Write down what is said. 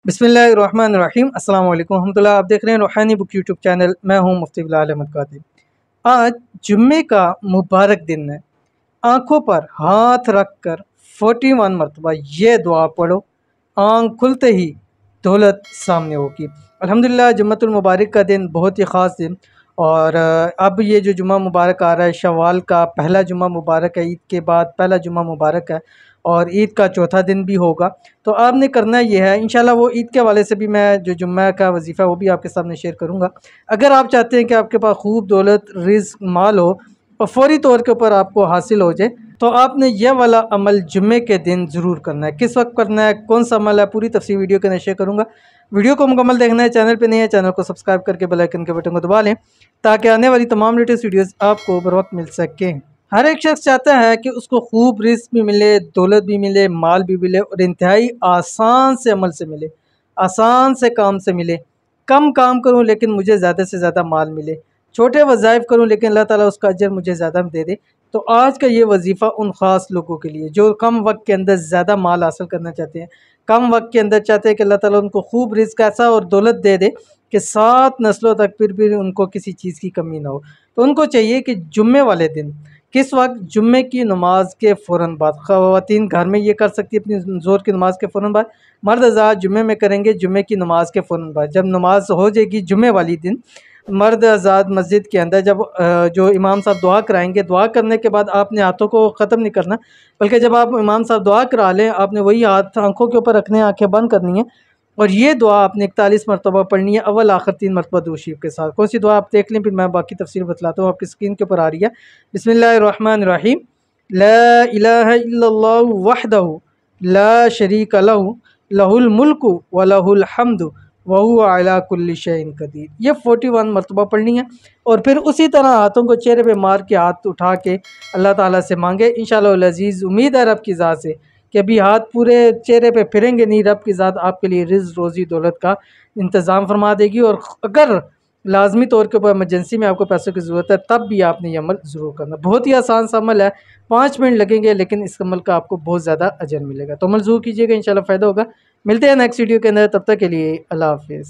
बिस्मिल्लाहिर्रहमानिर्रहीम अस्सलाम वालेकुम रहमतुल्लाह। आप देख रहे हैं रूहानी बुक यूट्यूब चैनल। मैं हूं मुफ्ती बिलाल अहमद कादिर। आज जुम्मे का मुबारक दिन है। आँखों पर हाथ रख कर 41 मरतबा ये दुआ पढ़ो, आँख खुलते ही दौलत सामने होगी। अल्हम्दुलिल्लाह, जुम्मतुल मुबारक का दिन बहुत ही ख़ास दिन। और अब ये जो जुम्मा मुबारक आ रहा है, शव्वाल का पहला जुम्मा मुबारक है, ईद के बाद पहला जुम्मा मुबारक है और ईद का चौथा दिन भी होगा। तो आपने करना ये है, इंशाल्लाह वो ईद के हवाले से भी मैं जो जुम्मा का वजीफ़ा वो भी आपके सामने शेयर करूँगा। अगर आप चाहते हैं कि आपके पास खूब दौलत, रिज़्क़, माल हो और फ़ौरी तौर के ऊपर आपको हासिल हो जाए, तो आपने यह वाला अमल जुम्मे के दिन ज़रूर करना है। किस वक्त करना है, कौन सा अमल है, पूरी तफसील वीडियो के अंदर शेयर करूँगा। वीडियो को मुकम्मल देखना है। चैनल पे नहीं है, चैनल को सब्सक्राइब करके बेल आइकन के बटन को दबा लें ताकि आने वाली तमाम लेटेस्ट वीडियोज़ आपको बर वक्त मिल सकें। हर एक शख्स चाहता है कि उसको खूब रिस्क भी मिले, दौलत भी मिले, माल भी मिले और इंतहाई आसान से अमल से मिले, आसान से काम से मिले। कम काम करूं लेकिन मुझे ज़्यादा से ज़्यादा माल मिले, छोटे वज़ाइफ करूं लेकिन अल्लाह ताला उसका अजर मुझे ज़्यादा दे दे। तो आज का ये वजीफ़ा उन ख़ास लोगों के लिए जो कम वक्त के अंदर ज़्यादा माल हासिल करना चाहते हैं, कम वक्त के अंदर चाहते हैं कि अल्लाह ताला उनको खूब रिस्क ऐसा और दौलत दे दे कि 7 नस्लों तक फिर भी उनको किसी चीज़ की कमी ना हो। तो उनको चाहिए कि जुम्मे वाले दिन किस वक्त, जुम्मे की नमाज के फ़ौरन बाद। ख़वातीन घर में ये कर सकती है अपनी ज़ोर की नमाज के फ़ौरन बाद, मर्द हज़रात जुम्मे में करेंगे जुम्मे की नमाज के फ़ौरन बाद। जब नमाज हो जाएगी जुम्मे वाली दिन, मर्द हज़रात मस्जिद के अंदर जब जो इमाम साहब दुआ कराएंगे, दुआ करने के बाद आपने हाथों को ख़त्म नहीं करना, बल्कि जब आप इमाम साहब दुआ करा लें आपने वही हाथ आँखों के ऊपर रखने, आँखें बंद करनी है और ये दुआ आपने 41 मरतबा पढ़नी है, अव्वल आखिर 3 मरतबा दुरूद शरीफ के साथ। कौन सी दुआ आप देख लें, फिर मैं बाकी तफसील बतलाता हूँ। आपकी स्क्रीन के ऊपर आ रही है। बिस्मिल्लाहिर्रहमानिर्रहीम। ला इलाहा इल्लल्लाहु वहदहु ला शरीका लहु लहुल मुल्कु व लहुल हम्दु व हुवा अला कुल्लि शैइन कदीर। ये 41 मरतबा पढ़नी है और फिर उसी तरह हाथों को चेहरे पे मार के हाथ उठा के अल्लाह ताला से मांगे। इंशाअल्लाह अज़ीज़ उम्मीद है रब की ज़ात से कि अभी हाथ पूरे चेहरे पे फिरेंगे नहीं, रब की ज़ात आपके लिए रिज़्क़, रोज़ी, दौलत का इंतज़ाम फरमा देगी। और अगर लाजमी तौर के ऊपर इमरजेंसी में आपको पैसों की ज़रूरत है तब भी आपने ये अमल ज़रूर करना। बहुत ही आसान सा अमल है, 5 मिनट लगेंगे लेकिन इस अमल का आपको बहुत ज़्यादा अजर मिलेगा। तो अमल ज़रूर कीजिएगा, इंशाल्लाह फ़ायदा होगा। मिलते हैं नेक्स्ट वीडियो के अंदर, तब तक के लिए अल्लाह हाफ़िज़।